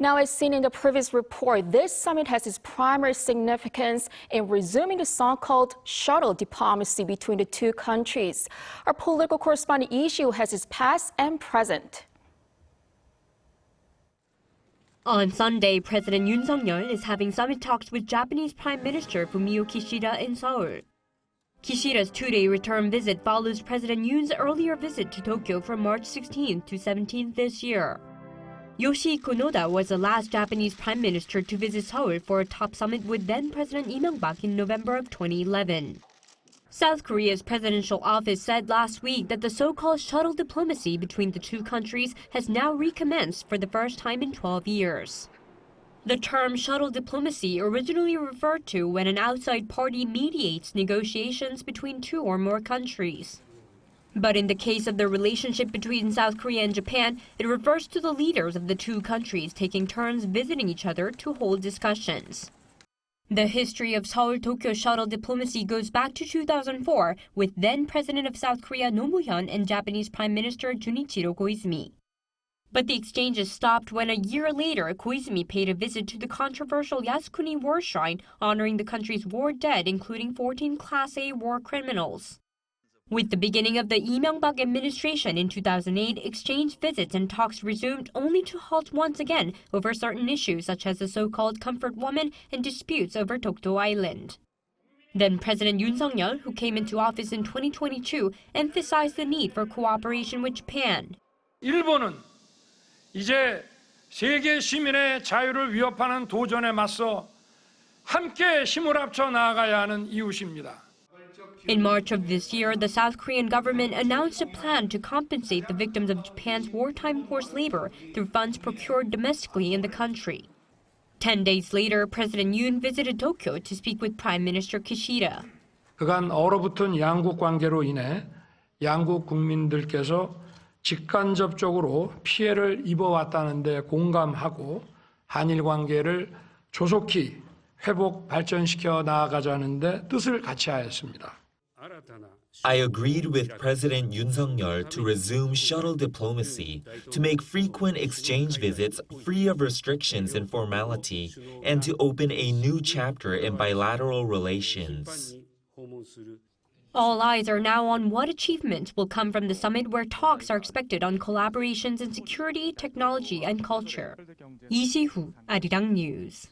Now, as seen in the previous report, this summit has its primary significance in resuming the so-called shuttle diplomacy between the two countries. Our political correspondent Lee Shi-hoo has its past and present. On Sunday, President Yoon Suk Yeol is having summit talks with Japanese Prime Minister Fumio Kishida in Seoul. Kishida's two-day return visit follows President Yoon's earlier visit to Tokyo from March 16th to 17th this year. Yoshihiko Noda was the last Japanese prime minister to visit Seoul for a top summit with then-President Lee Myung-bak in November of 2011. South Korea's presidential office said last week that the so-called shuttle diplomacy between the two countries has now recommenced for the first time in 12 years. The term shuttle diplomacy originally referred to when an outside party mediates negotiations between two or more countries. But in the case of the relationship between South Korea and Japan, it refers to the leaders of the two countries taking turns visiting each other to hold discussions. The history of Seoul-Tokyo shuttle diplomacy goes back to 2004 with then-President of South Korea Roh Moo-hyun and Japanese Prime Minister Junichiro Koizumi. But the exchanges stopped when a year later, Koizumi paid a visit to the controversial Yasukuni War Shrine, honoring the country's war dead, including 14 Class A war criminals. With the beginning of the Lee Myung-bak administration in 2008, exchange visits and talks resumed only to halt once again over certain issues such as the so-called comfort woman and disputes over Dokdo Island. Then President Yoon Suk Yeol, who came into office in 2022, emphasized the need for cooperation with Japan. 일본은 이제 세계 시민의 자유를 위협하는 도전에 맞서 함께 힘을 합쳐 나아가야 하는 이웃입니다. In March of this year, the South Korean government announced a plan to compensate the victims of Japan's wartime forced labor through funds procured domestically in the country. 10 days later, President Yoon visited Tokyo to speak with Prime Minister Kishida. 그간 얼어붙은 양국 관계로 인해 양국 국민들께서 직간접적으로 피해를 입어왔다는 데 공감하고 한일 관계를 조속히 회복 발전시켜 나아가자는 데 뜻을 같이 하였습니다. I agreed with President Yoon Suk Yeol to resume shuttle diplomacy, to make frequent exchange visits free of restrictions and formality, and to open a new chapter in bilateral relations. All eyes are now on what achievements will come from the summit, where talks are expected on collaborations in security, technology, and culture. Lee Shi-hoo, Arirang News.